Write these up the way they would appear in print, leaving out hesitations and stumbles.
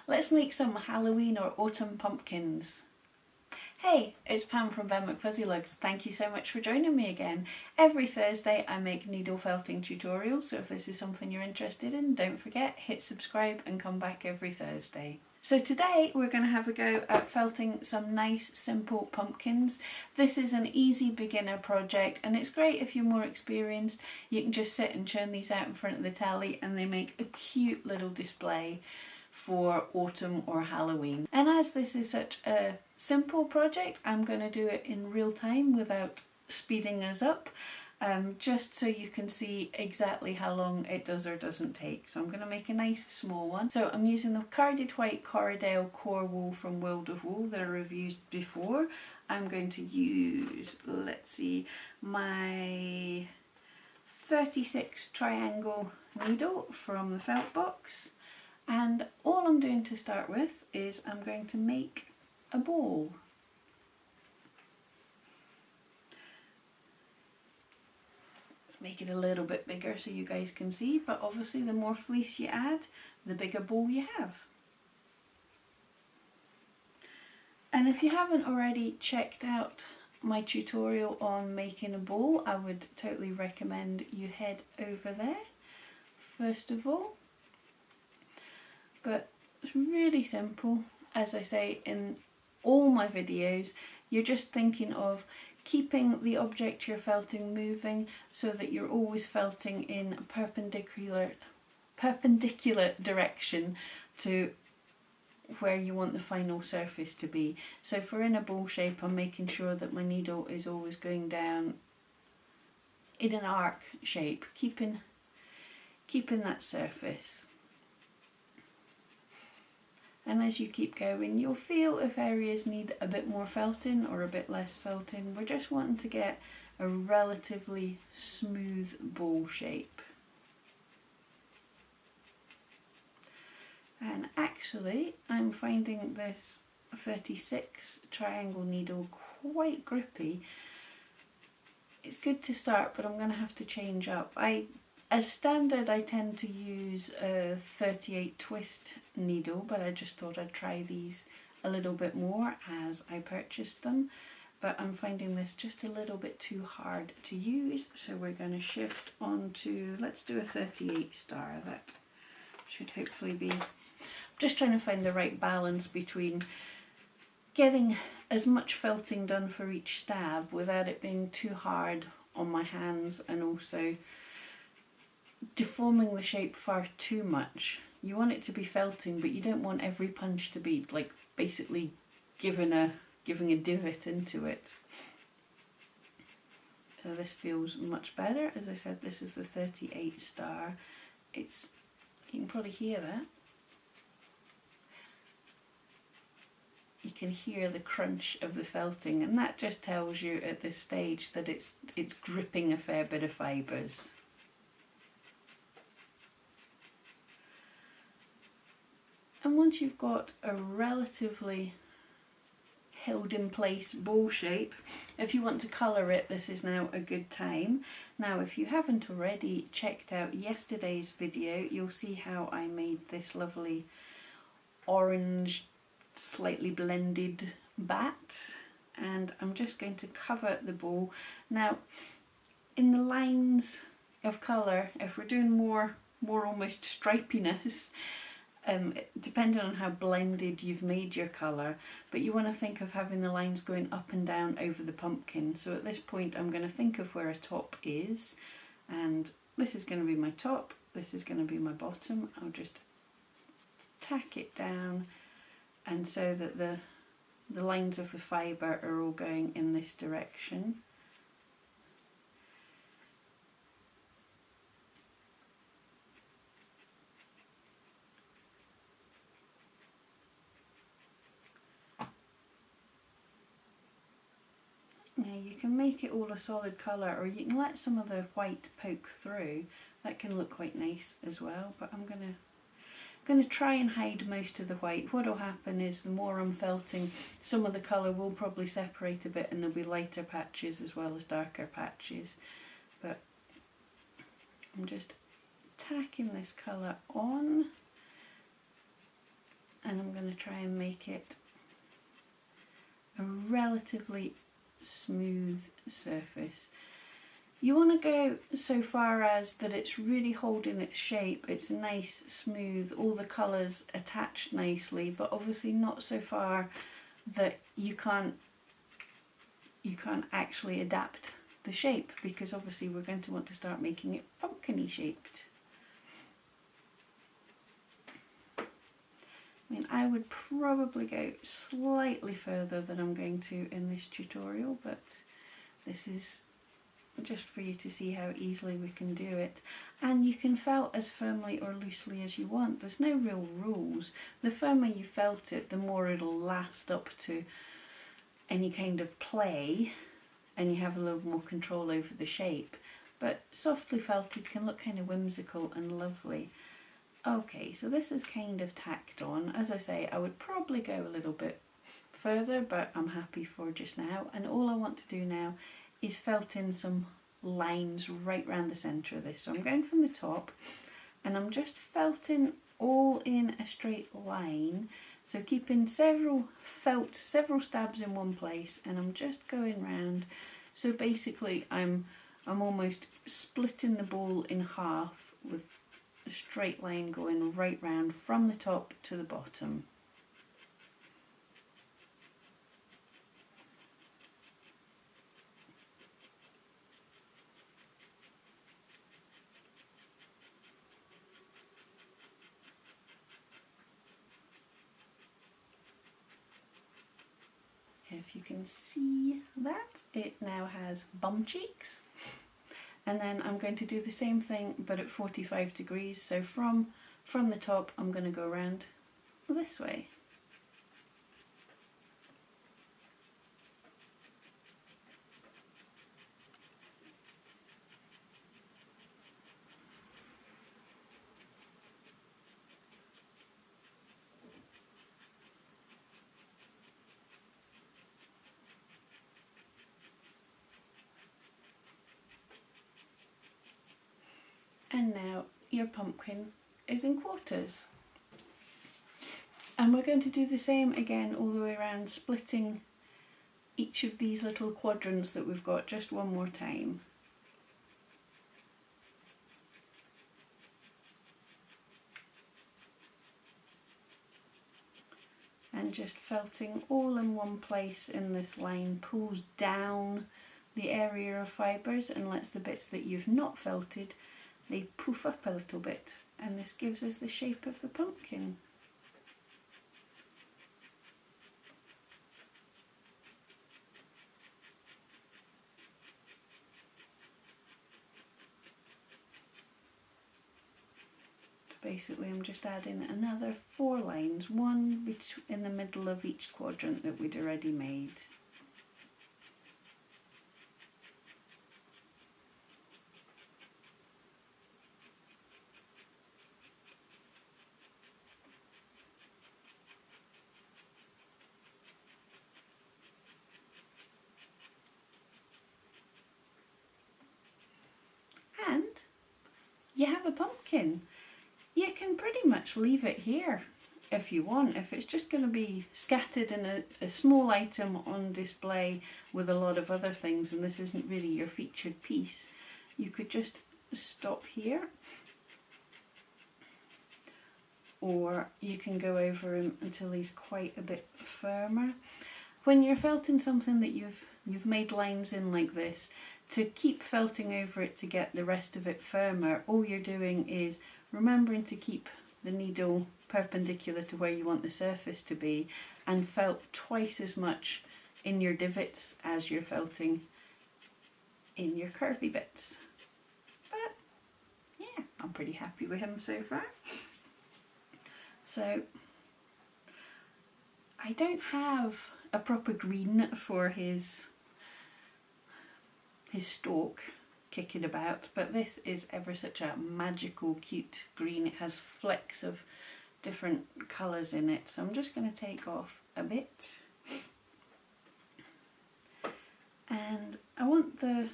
Let's make some Halloween or autumn pumpkins. Hey, it's Pam from Ben McFuzzyLugs. Thank you so much for joining me again. Every Thursday I make needle felting tutorials, so if this is something you're interested in, don't forget, hit subscribe and come back every Thursday. So today we're going to have a go at felting some nice simple pumpkins. This is an easy beginner project and it's great if you're more experienced. You can just sit and churn these out in front of the telly and they make a cute little display for autumn or Halloween. And as this is such a simple project, I'm going to do it in real time without speeding us up, just so you can see exactly how long it does or doesn't take. So I'm going to make a nice small one. So I'm using the carded white Corriedale core wool from World of Wool that I reviewed before. I'm going to use, let's see, my 36 triangle needle from the felt box. And all I'm doing to start with is I'm going to make a ball. Let's make it a little bit bigger so you guys can see, but obviously the more fleece you add, the bigger ball you have. And if you haven't already checked out my tutorial on making a ball, I would totally recommend you head over there first of all. But it's really simple. As I say in all my videos, you're just thinking of keeping the object you're felting moving so that you're always felting in a perpendicular direction to where you want the final surface to be. So if we're in a ball shape, I'm making sure that my needle is always going down in an arc shape, keeping that surface. And as you keep going, you'll feel if areas need a bit more felting or a bit less felting. We're just wanting to get a relatively smooth ball shape. And actually, I'm finding this 36 triangle needle quite grippy. It's good to start, but I'm going to have to change up. As standard, I tend to use a 38 twist needle, but I just thought I'd try these a little bit more as I purchased them. But I'm finding this just a little bit too hard to use, so we're going to shift on to, let's do a 38 star. That should hopefully be, I'm just trying to find the right balance between getting as much felting done for each stab without it being too hard on my hands and also deforming the shape far too much. You want it to be felting, but you don't want every punch to be like basically giving a divot into it. So this feels much better. As I said, this is the 38 star. You can probably hear that. You can hear the crunch of the felting, and that just tells you at this stage that it's gripping a fair bit of fibres. And once you've got a relatively held in place ball shape, if you want to colour it, this is now a good time. Now if you haven't already checked out yesterday's video, you'll see how I made this lovely orange, slightly blended bat, and I'm just going to cover the ball. Now in the lines of colour, if we're doing more almost stripiness, depending on how blended you've made your colour, but you want to think of having the lines going up and down over the pumpkin. So at this point I'm going to think of where a top is, and this is going to be my top, this is going to be my bottom. I'll just tack it down, and so that the lines of the fibre are all going in this direction. Now you can make it all a solid colour, or you can let some of the white poke through. That can look quite nice as well, but I'm going to try and hide most of the white. What will happen is the more I'm felting, some of the colour will probably separate a bit and there'll be lighter patches as well as darker patches. But I'm just tacking this colour on, and I'm going to try and make it a relatively smooth surface. You want to go so far as that it's really holding its shape, it's nice, smooth, all the colours attached nicely, but obviously not so far that you can't actually adapt the shape, because obviously we're going to want to start making it pumpkin-y shaped. I mean, I would probably go slightly further than I'm going to in this tutorial, but this is just for you to see how easily we can do it. And you can felt as firmly or loosely as you want. There's no real rules. The firmer you felt it, the more it'll last up to any kind of play, and you have a little more control over the shape. But softly felted can look kind of whimsical and lovely. Okay, so this is kind of tacked on. As I say, I would probably go a little bit further, but I'm happy for just now. And all I want to do now is felt in some lines right round the centre of this. So I'm going from the top and I'm just felting all in a straight line. So keeping several stabs in one place, and I'm just going round. So basically I'm almost splitting the ball in half with a straight line going right round from the top to the bottom. If you can see that, it now has bum cheeks. And then I'm going to do the same thing but at 45 degrees. So from the top I'm going to go around this way. And now your pumpkin is in quarters. And we're going to do the same again all the way around, splitting each of these little quadrants that we've got just one more time. And just felting all in one place in this line pulls down the area of fibres and lets the bits that you've not felted, they poof up a little bit, and this gives us the shape of the pumpkin. Basically I'm just adding another 4 lines, one in the middle of each quadrant that we'd already made. And you have a pumpkin. You can pretty much leave it here if you want. If it's just going to be scattered in a small item on display with a lot of other things and this isn't really your featured piece, you could just stop here, or you can go over him until he's quite a bit firmer. When you're felting something that you've made lines in like this, to keep felting over it to get the rest of it firmer, all you're doing is remembering to keep the needle perpendicular to where you want the surface to be, and felt twice as much in your divots as you're felting in your curvy bits. But yeah, I'm pretty happy with him so far. So I don't have a proper green for his stalk kicking about, but this is ever such a magical cute green. It has flecks of different colours in it, so I'm just going to take off a bit, and I want the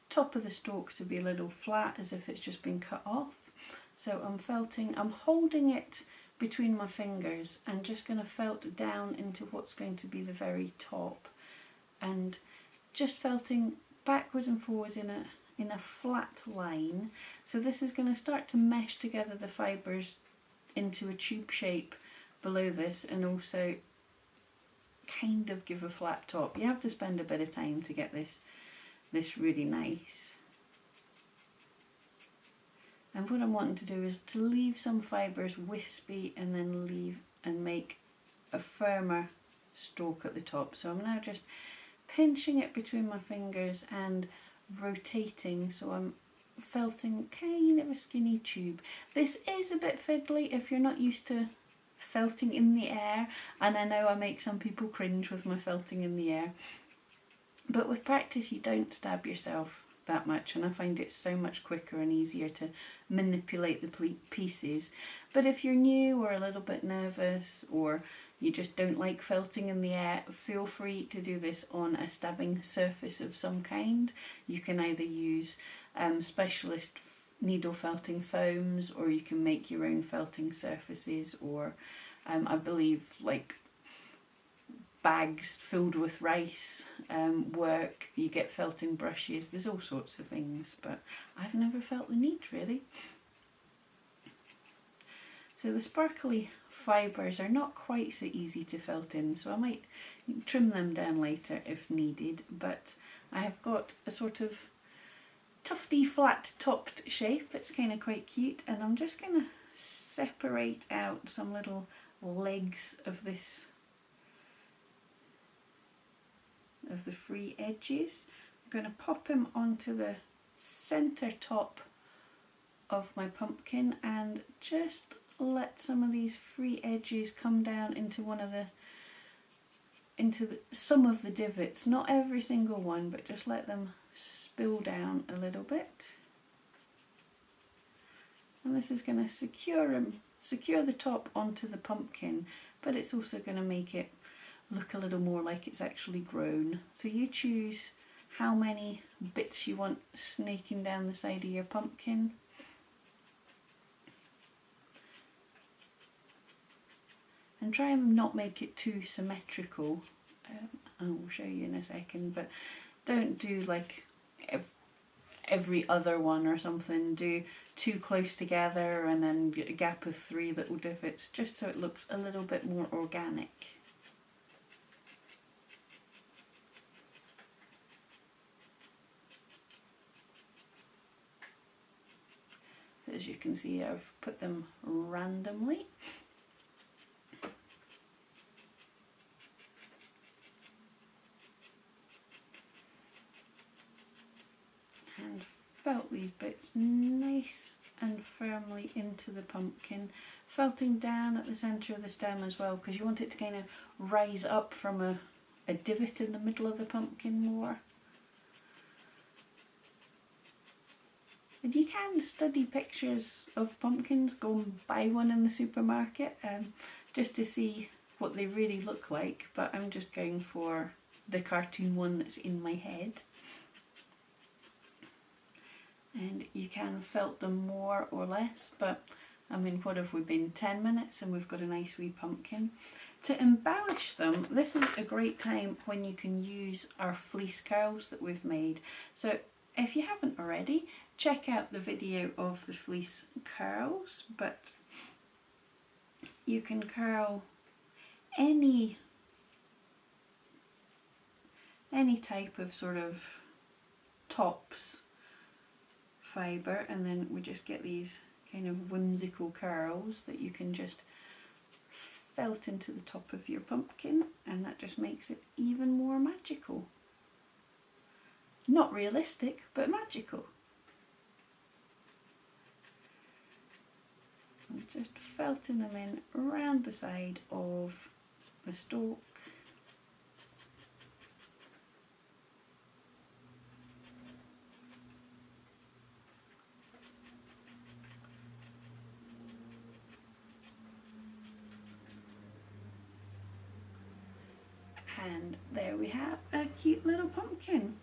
top of the stalk to be a little flat as if it's just been cut off. So I'm holding it between my fingers and just going to felt down into what's going to be the very top, and just felting backwards and forwards in a flat line. So this is going to start to mesh together the fibres into a tube shape below this, and also kind of give a flat top. You have to spend a bit of time to get this really nice. And what I'm wanting to do is to leave some fibres wispy and then leave and make a firmer stroke at the top. So I'm now just pinching it between my fingers and rotating, so I'm felting kind of a skinny tube. This is a bit fiddly if you're not used to felting in the air, and I know I make some people cringe with my felting in the air, but with practice you don't stab yourself that much, and I find it so much quicker and easier to manipulate the pieces. But if you're new or a little bit nervous, or you just don't like felting in the air, feel free to do this on a stabbing surface of some kind. You can either use specialist needle felting foams, or you can make your own felting surfaces, or I believe like bags filled with rice work. You get felting brushes, there's all sorts of things, but I've never felt the need really. So the sparkly fibres are not quite so easy to felt in, so I might trim them down later if needed, but I have got a sort of tufty flat topped shape. It's kind of quite cute, and I'm just going to separate out some little legs of this, of the free edges. I'm going to pop him onto the centre top of my pumpkin and just let some of these free edges come down into some of the divots, not every single one, but just let them spill down a little bit. And this is going to secure the top onto the pumpkin, but it's also going to make it look a little more like it's actually grown. So you choose how many bits you want snaking down the side of your pumpkin. And try and not make it too symmetrical. I will show you in a second, but don't do like every other one or something. Do two close together and then a gap of 3 little divots, just so it looks a little bit more organic. As you can see, I've put them randomly. And felt these bits nice and firmly into the pumpkin, felting down at the centre of the stem as well, because you want it to kind of rise up from a divot in the middle of the pumpkin more. And you can study pictures of pumpkins, go and buy one in the supermarket just to see what they really look like, but I'm just going for the cartoon one that's in my head. And you can felt them more or less, but I mean, what have we been, 10 minutes and we've got a nice wee pumpkin. To embellish them, this is a great time when you can use our fleece curls that we've made. So if you haven't already, check out the video of the fleece curls, but you can curl any type of sort of tops fibre, and then we just get these kind of whimsical curls that you can just felt into the top of your pumpkin, and that just makes it even more magical. Not realistic, but magical. And just felting them in around the side of the stalk. And there we have a cute little pumpkin.